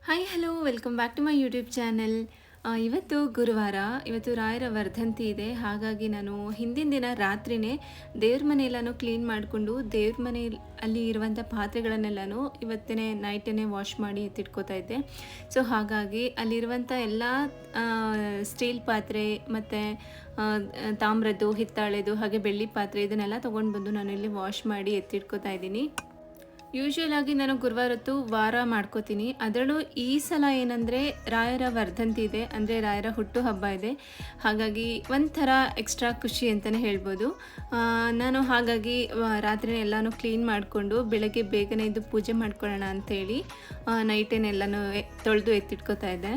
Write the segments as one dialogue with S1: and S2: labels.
S1: Hi hello welcome back to my YouTube channel. ಇವತ್ತು ಗುರುವಾರ, ಇವತ್ತು ರಾಯರ ವರ್ಧಂತಿ ಇದೆ. ಹಾಗಾಗಿ ನಾನು ಹಿಂದಿನ ದಿನ ರಾತ್ರಿನೇ ದೇವ್ರ ಮನೆಯೆಲ್ಲನೂ ಕ್ಲೀನ್ ಮಾಡಿಕೊಂಡು ದೇವ್ರ ಮನೆಯಲ್ಲಿ ಅಲ್ಲಿ ಇರುವಂಥ ಪಾತ್ರೆಗಳನ್ನೆಲ್ಲನೂ ಇವತ್ತೇ ನೈಟೇ ವಾಶ್ ಮಾಡಿ ಎತ್ತಿಟ್ಕೋತಾ ಇದ್ದೆ. ಸೊ ಹಾಗಾಗಿ ಅಲ್ಲಿರುವಂಥ ಎಲ್ಲ ಸ್ಟೀಲ್ ಪಾತ್ರೆ ಮತ್ತು ತಾಮ್ರದ್ದು, ಹಿತ್ತಾಳೆದು, ಹಾಗೆ ಬೆಳ್ಳಿ ಪಾತ್ರೆ ಇದನ್ನೆಲ್ಲ ತೊಗೊಂಡು ಬಂದು ನಾನಿಲ್ಲಿ ವಾಶ್ ಮಾಡಿ ಎತ್ತಿಟ್ಕೋತಾ ಇದ್ದೀನಿ. ಯೂಶ್ವಲ್ ಆಗಿ ನಾನು ಗುರುವಾರ ಹೊತ್ತು ವಾರ ಮಾಡ್ಕೋತೀನಿ. ಅದರಲ್ಲೂ ಈ ಸಲ ಏನಂದರೆ ರಾಯರ ವರ್ಧಂತಿ ಇದೆ, ಅಂದರೆ ರಾಯರ ಹುಟ್ಟು ಹಬ್ಬ ಇದೆ. ಹಾಗಾಗಿ ಒಂಥರ ಎಕ್ಸ್ಟ್ರಾ ಖುಷಿ ಅಂತಲೇ ಹೇಳ್ಬೋದು. ನಾನು ಹಾಗಾಗಿ ರಾತ್ರಿನೇ ಎಲ್ಲನೂ ಕ್ಲೀನ್ ಮಾಡಿಕೊಂಡು ಬೆಳಗ್ಗೆ ಬೇಗನೆ ಇದ್ದು ಪೂಜೆ ಮಾಡ್ಕೊಳ್ಳೋಣ ಅಂಥೇಳಿ ನೈಟೇನೆಲ್ಲನೂ ತೊಳೆದು ಎತ್ತಿಟ್ಕೋತಾ ಇದ್ದೆ.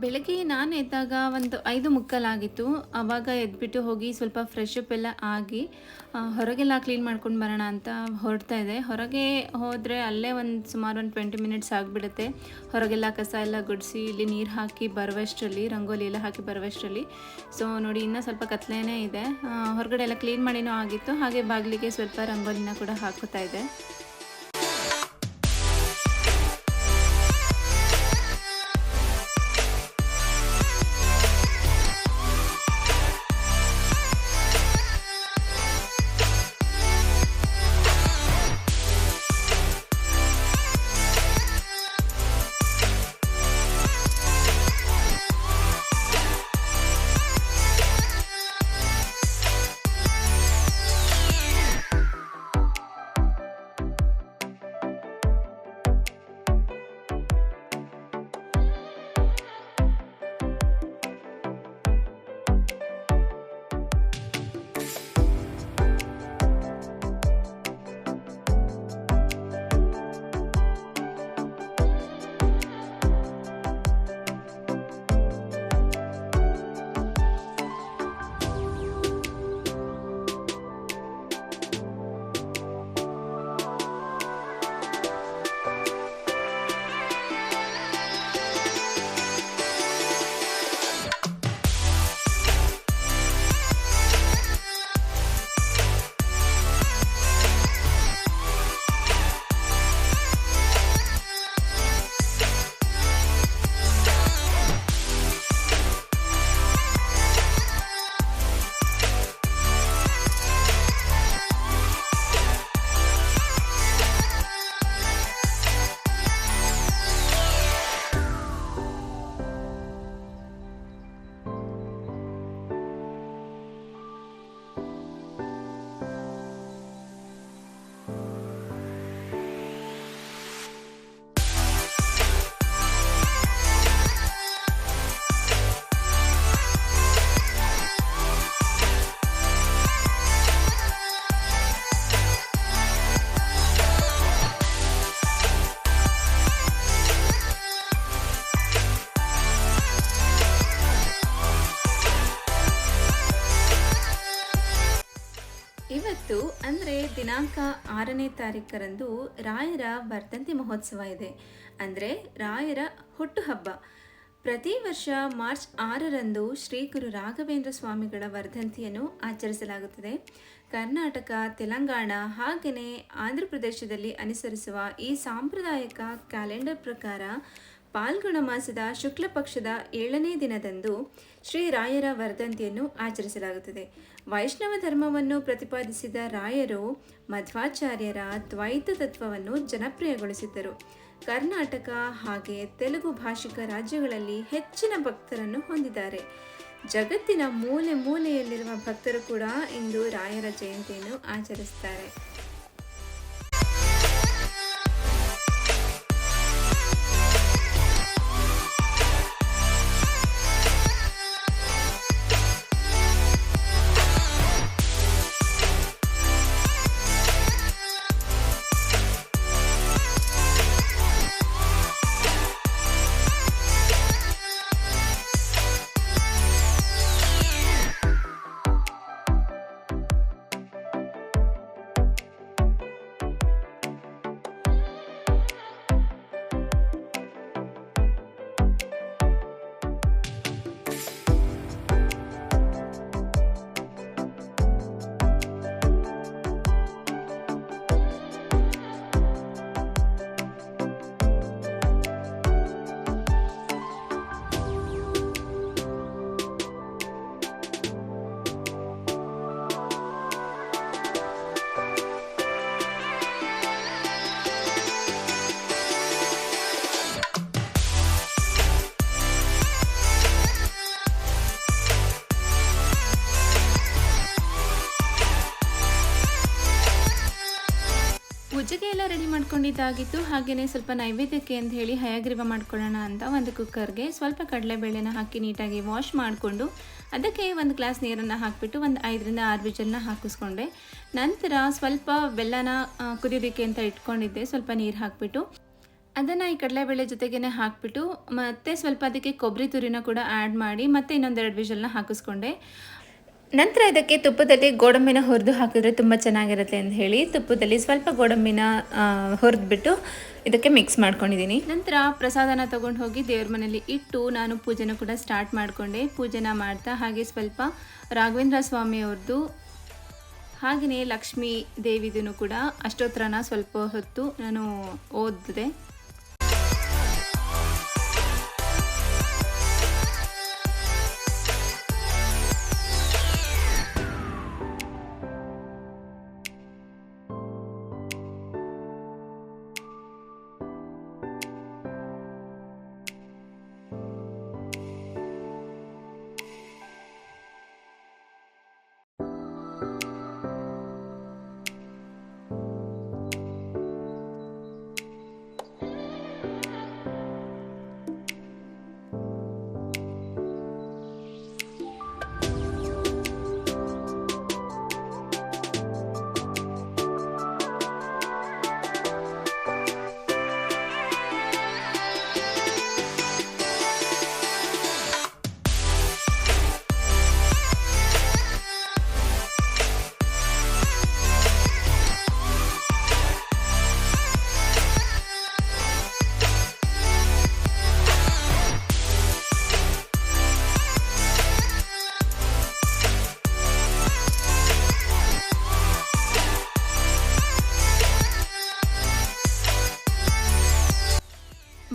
S1: ಬೆಳಗ್ಗೆ ನಾನು ಎದ್ದಾಗ ಒಂದು 5:45 ಆವಾಗ ಎದ್ಬಿಟ್ಟು ಹೋಗಿ ಸ್ವಲ್ಪ ಫ್ರೆಶ್ ಅಪ್ ಎಲ್ಲ ಆಗಿ ಹೊರಗೆಲ್ಲ ಕ್ಲೀನ್ ಮಾಡ್ಕೊಂಡು ಬರೋಣ ಅಂತ ಹೊರಡ್ತಾ ಇದೆ. ಹೊರಗೆ ಹೋದರೆ ಅಲ್ಲೇ ಸುಮಾರು ಒಂದು 20 ಮಿನಿಟ್ಸ್ ಆಗಿಬಿಡುತ್ತೆ. ಹೊರಗೆಲ್ಲ ಕಸ ಎಲ್ಲ ಗುಡಿಸಿ ಇಲ್ಲಿ ನೀರು ಹಾಕಿ ಬರುವಷ್ಟರಲ್ಲಿ, ರಂಗೋಲಿ ಎಲ್ಲ ಹಾಕಿ ಬರುವಷ್ಟರಲ್ಲಿ. ಸೊ ನೋಡಿ, ಇನ್ನೂ ಸ್ವಲ್ಪ ಕತ್ಲೇನೇ ಇದೆ. ಹೊರಗಡೆ ಎಲ್ಲ ಕ್ಲೀನ್ ಮಾಡಿನೂ ಆಗಿತ್ತು. ಹಾಗೆ ಬಾಗಿಲಿಗೆ ಸ್ವಲ್ಪ ರಂಗೋಲಿನ ಕೂಡ ಹಾಕೋತಾ ಇದೆ. ಇವತ್ತು ಅಂದರೆ ದಿನಾಂಕ 6ನೇ ತಾರೀಕರಂದು ರಾಯರ ವರ್ಧಂತಿ ಮಹೋತ್ಸವ ಇದೆ. ಅಂದರೆ ರಾಯರ ಹುಟ್ಟುಹಬ್ಬ. ಪ್ರತಿ ವರ್ಷ ಮಾರ್ಚ್ 6ರಂದು ಶ್ರೀ ಗುರು ರಾಘವೇಂದ್ರ ಸ್ವಾಮಿಗಳ ವರ್ಧಂತಿಯನ್ನು ಆಚರಿಸಲಾಗುತ್ತದೆ. ಕರ್ನಾಟಕ, ತೆಲಂಗಾಣ ಹಾಗೆಯೇ ಆಂಧ್ರ ಪ್ರದೇಶದಲ್ಲಿ ಅನುಸರಿಸುವ ಈ ಸಾಂಪ್ರದಾಯಿಕ ಕ್ಯಾಲೆಂಡರ್ ಪ್ರಕಾರ ಪಾಲ್ಗುಣ ಮಾಸದ ಶುಕ್ಲ ಪಕ್ಷದ 7ನೇ ದಿನದಂದು ಶ್ರೀ ರಾಯರ ವರ್ಧಂತಿಯನ್ನು ಆಚರಿಸಲಾಗುತ್ತದೆ. ವೈಷ್ಣವ ಧರ್ಮವನ್ನು ಪ್ರತಿಪಾದಿಸಿದ ರಾಯರು ಮಧ್ವಾಚಾರ್ಯರ ದ್ವೈತ ತತ್ವವನ್ನು ಜನಪ್ರಿಯಗೊಳಿಸಿದ್ದರು. ಕರ್ನಾಟಕ ಹಾಗೆ ತೆಲುಗು ಭಾಷಿಕ ರಾಜ್ಯಗಳಲ್ಲಿ ಹೆಚ್ಚಿನ ಭಕ್ತರನ್ನು ಹೊಂದಿದ್ದಾರೆ. ಜಗತ್ತಿನ ಮೂಲೆ ಮೂಲೆಯಲ್ಲಿರುವ ಭಕ್ತರು ಕೂಡ ಇಂದು ರಾಯರ ಜಯಂತಿಯನ್ನು ಆಚರಿಸುತ್ತಾರೆ. ಪೂಜೆಗೆ ಎಲ್ಲ ರೆಡಿ ಮಾಡ್ಕೊಂಡಿದ್ದಾಗಿತ್ತು. ಹಾಗೆಯೇ ಸ್ವಲ್ಪ ನೈವೇದ್ಯಕ್ಕೆ ಅಂತ ಹೇಳಿ ಹಯಗ್ರೀವ ಮಾಡ್ಕೊಳ್ಳೋಣ ಅಂತ ಒಂದು ಕುಕ್ಕರ್ಗೆ ಸ್ವಲ್ಪ ಕಡಲೆಬೇಳೆನ ಹಾಕಿ ನೀಟಾಗಿ ವಾಶ್ ಮಾಡಿಕೊಂಡು ಅದಕ್ಕೆ ಒಂದು ಗ್ಲಾಸ್ ನೀರನ್ನು ಹಾಕಿಬಿಟ್ಟು ಒಂದು 5ರಿಂದ 6 ವಿಜಲ್ನ ಹಾಕಿಸ್ಕೊಂಡೆ. ನಂತರ ಸ್ವಲ್ಪ ಬೆಲ್ಲನ ಕುದಿಯೋದಕ್ಕೆ ಅಂತ ಇಟ್ಕೊಂಡಿದ್ದೆ. ಸ್ವಲ್ಪ ನೀರು ಹಾಕಿಬಿಟ್ಟು ಅದನ್ನು ಈ ಕಡಲೆಬೇಳೆ ಜೊತೆಗೇ ಹಾಕಿಬಿಟ್ಟು ಮತ್ತೆ ಸ್ವಲ್ಪ ಅದಕ್ಕೆ ಕೊಬ್ಬರಿ ತುರಿನ ಕೂಡ ಆ್ಯಡ್ ಮಾಡಿ ಮತ್ತೆ ಇನ್ನೊಂದೆರಡು ವಿಜಲ್ನ ಹಾಕಿಸ್ಕೊಂಡೆ. ನಂತರ ಇದಕ್ಕೆ ತುಪ್ಪದಲ್ಲಿ ಗೋಡಂಬಿನ ಹುರಿದು ಹಾಕಿದ್ರೆ ತುಂಬ ಚೆನ್ನಾಗಿರುತ್ತೆ ಅಂತ ಹೇಳಿ ತುಪ್ಪದಲ್ಲಿ ಸ್ವಲ್ಪ ಗೋಡಂಬಿನ ಹುರಿದ್ಬಿಟ್ಟು ಇದಕ್ಕೆ ಮಿಕ್ಸ್ ಮಾಡ್ಕೊಂಡಿದ್ದೀನಿ. ನಂತರ ಪ್ರಸಾದನ ತೊಗೊಂಡು ಹೋಗಿ ದೇವ್ರ ಮನೆಯಲ್ಲಿ ಇಟ್ಟು ನಾನು ಪೂಜೆನ ಕೂಡ ಸ್ಟಾರ್ಟ್ ಮಾಡಿಕೊಂಡೆ. ಪೂಜೆನ ಮಾಡ್ತಾ ಹಾಗೆ ಸ್ವಲ್ಪ ರಾಘವೇಂದ್ರ ಸ್ವಾಮಿಯವ್ರದ್ದು ಹಾಗೆಯೇ ಲಕ್ಷ್ಮೀ ದೇವಿದೂ ಕೂಡ ಅಷ್ಟೋತ್ತರನ ಸ್ವಲ್ಪ ಹೊತ್ತು ನಾನು ಓದಿದೆ.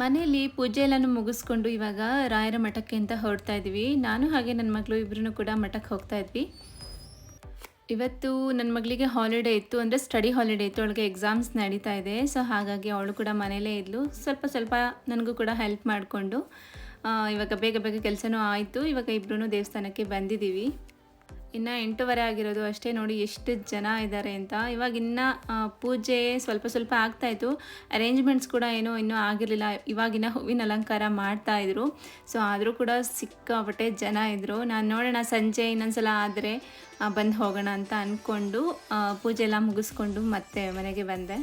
S1: ಮನೆಯಲ್ಲಿ ಪೂಜೆ ಎಲ್ಲನೂ ಮುಗಿಸ್ಕೊಂಡು ಇವಾಗ ರಾಯರ ಮಠಕ್ಕೆ ಅಂತ ಹೊರಡ್ತಾ ಇದ್ವಿ. ನಾನು ಹಾಗೆ ನನ್ನ ಮಗಳು ಇಬ್ಬರೂ ಕೂಡ ಮಠಕ್ಕೆ ಹೋಗ್ತಾ ಇದ್ವಿ. ಇವತ್ತು ನನ್ನ ಮಗಳಿಗೆ ಹಾಲಿಡೇ ಇತ್ತು, ಅಂದರೆ ಸ್ಟಡಿ ಹಾಲಿಡೇ ಇತ್ತು. ಅವಳಿಗೆ ಎಕ್ಸಾಮ್ಸ್ ನಡೀತಾ ಇದೆ. ಸೊ ಹಾಗಾಗಿ ಅವಳು ಕೂಡ ಮನೇಲೇ ಇದ್ಲು. ಸ್ವಲ್ಪ ನನಗೂ ಕೂಡ ಹೆಲ್ಪ್ ಮಾಡಿಕೊಂಡು ಇವಾಗ ಬೇಗ ಕೆಲಸನೂ ಆಯಿತು. ಇವಾಗ ಇಬ್ಬರೂ ದೇವಸ್ಥಾನಕ್ಕೆ ಬಂದಿದ್ದೀವಿ. ಇನ್ನು 8:15 ಆಗಿರೋದು ಅಷ್ಟೇ. ನೋಡಿ ಎಷ್ಟು ಜನ ಇದ್ದಾರೆ ಅಂತ. ಇವಾಗ ಇನ್ನು ಪೂಜೆ ಸ್ವಲ್ಪ ಆಗ್ತಾಯಿತ್ತು. ಅರೇಂಜ್ಮೆಂಟ್ಸ್ ಕೂಡ ಇನ್ನೂ ಆಗಿರಲಿಲ್ಲ. ಇವಾಗಿನ ಹೂವಿನ ಅಲಂಕಾರ ಮಾಡ್ತಾಯಿದ್ರು. ಸೊ ಆದರೂ ಕೂಡ ಸಿಕ್ಕಾಪಟ್ಟೆ ಜನ ಇದ್ದರು. ನಾನು ನೋಡೋಣ ಸಂಜೆ ಇನ್ನೊಂದ್ಸಲ ಆದರೆ ಬಂದು ಹೋಗೋಣ ಅಂತ ಅಂದ್ಕೊಂಡು ಪೂಜೆ ಎಲ್ಲ ಮುಗಿಸ್ಕೊಂಡು ಮತ್ತೆ ಮನೆಗೆ ಬಂದೆ.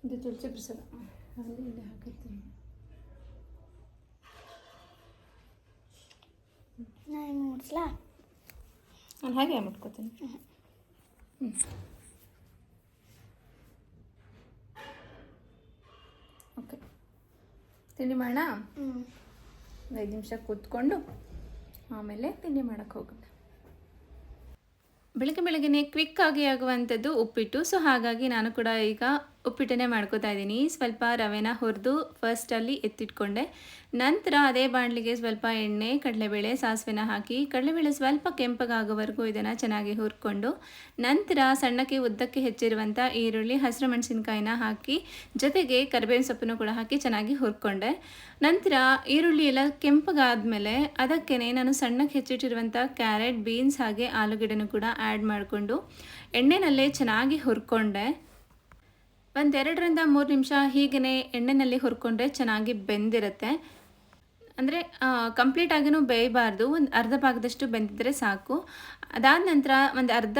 S1: ಇದು ತುಳಸಿ ಪ್ರಸಾದ ಅಲ್ಲಿ ಇಲ್ಲಿ ಹಾಕಿರ್ತೀನಿ.
S2: ನಾನು ಮುಟ್ಸ್ಲಾ?
S1: ನಾನು ಹಾಗೆ ಮುಟ್ಕೋತೀನಿ. ಓಕೆ, ತಿಂಡಿ ಮಾಡೋಣ. 5 ನಿಮಿಷ ಕೂತ್ಕೊಂಡು ಆಮೇಲೆ ತಿಂಡಿ ಮಾಡೋಕ್ಕೆ ಹೋಗೋಣ. ಬೆಳಗ್ಗೆ ಕ್ವಿಕ್ ಆಗಿ ಆಗುವಂಥದ್ದು ಉಪ್ಪಿಟ್ಟು. ಸೊ ಹಾಗಾಗಿ ನಾನು ಕೂಡ ಈಗ ಉಪ್ಪಿಟ್ಟನ್ನೇ ಮಾಡ್ಕೋತಾ ಇದ್ದೀನಿ. ಸ್ವಲ್ಪ ರವೆನ ಹುರಿದು ಫಸ್ಟಲ್ಲಿ ಎತ್ತಿಟ್ಕೊಂಡೆ. ನಂತರ ಅದೇ ಬಾಣಲಿಗೆ ಸ್ವಲ್ಪ ಎಣ್ಣೆ, ಕಡಲೆಬೇಳೆ, ಸಾಸಿವೆನ ಹಾಕಿ ಕಡಲೆಬೇಳೆ ಸ್ವಲ್ಪ ಕೆಂಪಗಾಗೋವರೆಗೂ ಇದನ್ನು ಚೆನ್ನಾಗಿ ಹುರ್ಕೊಂಡು ನಂತರ ಸಣ್ಣಕ್ಕೆ ಉದ್ದಕ್ಕೆ ಹೆಚ್ಚಿರುವಂಥ ಈರುಳ್ಳಿ, ಹಸಿರು ಮೆಣಸಿನ್ಕಾಯಿನ ಹಾಕಿ ಜೊತೆಗೆ ಕರಿಬೇವಿನ ಸೊಪ್ಪನ್ನು ಕೂಡ ಹಾಕಿ ಚೆನ್ನಾಗಿ ಹುರ್ಕೊಂಡೆ. ನಂತರ ಈರುಳ್ಳಿ ಎಲ್ಲ ಕೆಂಪಗಾದ್ಮೇಲೆ ಅದಕ್ಕೆ ನಾನು ಸಣ್ಣಕ್ಕೆ ಹೆಚ್ಚಿಟ್ಟಿರುವಂಥ ಕ್ಯಾರೆಟ್, ಬೀನ್ಸ್ ಹಾಗೆ ಆಲೂಗಡ್ಡೆನೂ ಕೂಡ ಆ್ಯಡ್ ಮಾಡಿಕೊಂಡು ಎಣ್ಣೆನಲ್ಲೇ ಚೆನ್ನಾಗಿ ಹುರ್ಕೊಂಡೆ. 1-2ರಿಂದ 3 ನಿಮಿಷ ಹೀಗೇ ಎಣ್ಣೆಯಲ್ಲಿ ಹುರ್ಕೊಂಡ್ರೆ ಚೆನ್ನಾಗಿ ಬೆಂದಿರುತ್ತೆ. ಅಂದರೆ ಕಂಪ್ಲೀಟಾಗಿಯೂ ಬೇಯಬಾರ್ದು, ಒಂದು ಅರ್ಧ ಭಾಗದಷ್ಟು ಬೆಂದಿದ್ರೆ ಸಾಕು. ಅದಾದ ನಂತರ ಒಂದು ಅರ್ಧ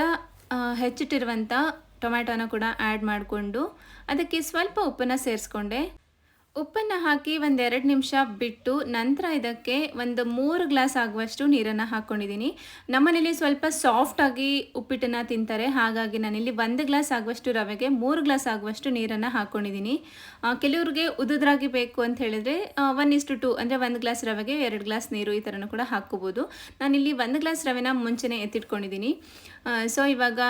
S1: ಹೆಚ್ಚಿಟ್ಟಿರುವಂಥ ಟೊಮ್ಯಾಟೋನ ಕೂಡ ಆ್ಯಡ್ ಮಾಡಿಕೊಂಡು ಅದಕ್ಕೆ ಸ್ವಲ್ಪ ಉಪ್ಪನ್ನು ಸೇರಿಸ್ಕೊಂಡೆ. ಉಪ್ಪನ್ನು ಹಾಕಿ 1-2 ನಿಮಿಷ ಬಿಟ್ಟು ನಂತರ ಇದಕ್ಕೆ ಒಂದು 3 ಗ್ಲಾಸ್ ಆಗುವಷ್ಟು ನೀರನ್ನು ಹಾಕ್ಕೊಂಡಿದ್ದೀನಿ. ನಮ್ಮನೇಲಿ ಸ್ವಲ್ಪ ಸಾಫ್ಟಾಗಿ ಉಪ್ಪಿಟ್ಟನ್ನು ತಿಂತಾರೆ, ಹಾಗಾಗಿ ನಾನಿಲ್ಲಿ 1 ಗ್ಲಾಸ್ ಆಗುವಷ್ಟು ರವೆಗೆ 3 ಗ್ಲಾಸ್ ಆಗುವಷ್ಟು ನೀರನ್ನು ಹಾಕ್ಕೊಂಡಿದ್ದೀನಿ. ಕೆಲವ್ರಿಗೆ ಉದುದ್ರಾಗಿ ಬೇಕು ಅಂತ ಹೇಳಿದರೆ 1:2 ಅಂದರೆ 1 ಗ್ಲಾಸ್ ರವೆಗೆ 2 ಗ್ಲಾಸ್ ನೀರು ಈ ಥರನೂ ಕೂಡ ಹಾಕ್ಕೋಬೋದು. ನಾನಿಲ್ಲಿ 1 ಗ್ಲಾಸ್ ರವೆನ ಮುಂಚೆನೇ ಎತ್ತಿಟ್ಕೊಂಡಿದ್ದೀನಿ. ಸೊ ಇವಾಗ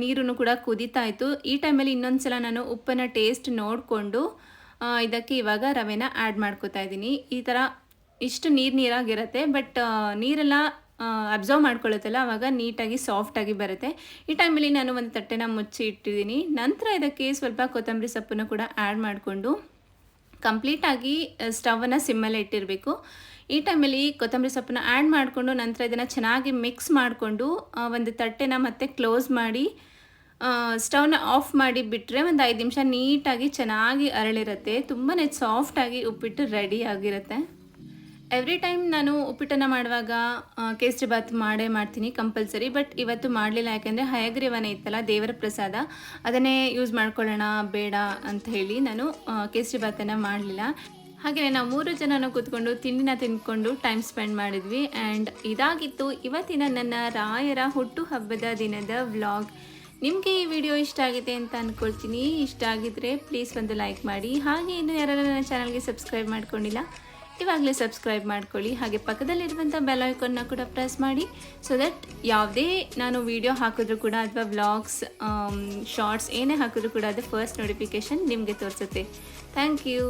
S1: ನೀರನ್ನು ಕೂಡ ಕುದೀತಾ ಇತ್ತು. ಈ ಟೈಮಲ್ಲಿ ಇನ್ನೊಂದು ಸಲ ನಾನು ಉಪ್ಪನ್ನು ಟೇಸ್ಟ್ ನೋಡಿಕೊಂಡು ಇದಕ್ಕೆ ಇವಾಗ ರವೆನ ಆ್ಯಡ್ ಮಾಡ್ಕೋತಾ ಇದ್ದೀನಿ. ಈ ಥರ ಇಷ್ಟು ನೀರಾಗಿರುತ್ತೆ, ಬಟ್ ನೀರೆಲ್ಲ ಅಬ್ಸರ್ವ್ ಮಾಡ್ಕೊಳ್ಳುತ್ತಲ್ಲ, ಆವಾಗ ನೀಟಾಗಿ ಸಾಫ್ಟಾಗಿ ಬರುತ್ತೆ. ಈ ಟೈಮಲ್ಲಿ ನಾನು ಒಂದು ತಟ್ಟೆನ ಮುಚ್ಚಿ ಇಟ್ಟಿದ್ದೀನಿ. ನಂತರ ಇದಕ್ಕೆ ಸ್ವಲ್ಪ ಕೊತ್ತಂಬರಿ ಸೊಪ್ಪನ್ನು ಕೂಡ ಆ್ಯಡ್ ಮಾಡಿಕೊಂಡು ಕಂಪ್ಲೀಟಾಗಿ ಸ್ಟವನ್ನು ಸಿಮ್ಮಲ್ಲೇ ಇಟ್ಟಿರಬೇಕು. ಈ ಟೈಮಲ್ಲಿ ಕೊತ್ತಂಬರಿ ಸೊಪ್ಪನ್ನು ಆ್ಯಡ್ ಮಾಡಿಕೊಂಡು ನಂತರ ಇದನ್ನು ಚೆನ್ನಾಗಿ ಮಿಕ್ಸ್ ಮಾಡಿಕೊಂಡು ಒಂದು ತಟ್ಟೆನ ಮತ್ತೆ ಕ್ಲೋಸ್ ಮಾಡಿ ಸ್ಟವ್ನ ಆಫ್ ಮಾಡಿ ಬಿಟ್ಟರೆ ಒಂದು 5 ನಿಮಿಷ ನೀಟಾಗಿ ಚೆನ್ನಾಗಿ ಅರಳಿರುತ್ತೆ. ತುಂಬಾ ಸಾಫ್ಟಾಗಿ ಉಪ್ಪಿಟ್ಟು ರೆಡಿ ಆಗಿರುತ್ತೆ. ಎವ್ರಿ ಟೈಮ್ ನಾನು ಉಪ್ಪಿಟ್ಟನ್ನು ಮಾಡುವಾಗ ಕೇಸರಿ ಬಾತ್ ಮಾಡ್ತೀನಿ ಕಂಪಲ್ಸರಿ. ಬಟ್ ಇವತ್ತು ಮಾಡಲಿಲ್ಲ, ಯಾಕೆಂದರೆ ಹಯಗ್ರೀವನೇ ಇತ್ತಲ್ಲ, ದೇವರ ಪ್ರಸಾದ, ಅದನ್ನೇ ಯೂಸ್ ಮಾಡ್ಕೊಳ್ಳೋಣ ಬೇಡ ಅಂತ ಹೇಳಿ ನಾನು ಕೇಸರಿ ಬಾತನ್ನು ಮಾಡಲಿಲ್ಲ. ಹಾಗೆಯೇ ನಾವು 3 ಜನನೂ ಕೂತ್ಕೊಂಡು ತಿಂಡಿನ ತಿಂದ್ಕೊಂಡು ಟೈಮ್ ಸ್ಪೆಂಡ್ ಮಾಡಿದ್ವಿ. ಆ್ಯಂಡ್ ಇದಾಗಿತ್ತು ಇವತ್ತಿನ ನನ್ನ ರಾಯರ ಹುಟ್ಟುಹಬ್ಬದ ದಿನದ ವ್ಲಾಗ್. ನಿಮಗೆ ಈ ವಿಡಿಯೋ ಇಷ್ಟ ಆಗಿದೆ ಅಂತ ಅಂದ್ಕೊಳ್ತೀನಿ. ಇಷ್ಟ ಆಗಿದ್ದರೆ ಪ್ಲೀಸ್ ಒಂದು ಲೈಕ್ ಮಾಡಿ. ಹಾಗೆ ಇನ್ನು ಯಾರೆಲ್ಲ ನನ್ನ ಚಾನಲ್ಗೆ ಸಬ್ಸ್ಕ್ರೈಬ್ ಮಾಡ್ಕೊಂಡಿಲ್ಲ ಇವಾಗಲೇ ಸಬ್ಸ್ಕ್ರೈಬ್ ಮಾಡ್ಕೊಳ್ಳಿ. ಹಾಗೆ ಪಕ್ಕದಲ್ಲಿರುವಂಥ ಬೆಲ್ ಐಕಾನ್ನ ಕೂಡ ಪ್ರೆಸ್ ಮಾಡಿ, ಸೊ ದಟ್ ಯಾವುದೇ ನಾನು ವಿಡಿಯೋ ಹಾಕಿದ್ರೂ ಕೂಡ ಅಥವಾ ವ್ಲಾಗ್ಸ್, ಶಾರ್ಟ್ಸ್ ಏನೇ ಹಾಕಿದ್ರೂ ಕೂಡ ಅದು ಫಸ್ಟ್ ನೋಟಿಫಿಕೇಷನ್ ನಿಮಗೆ ತೋರಿಸುತ್ತೆ. Thank you.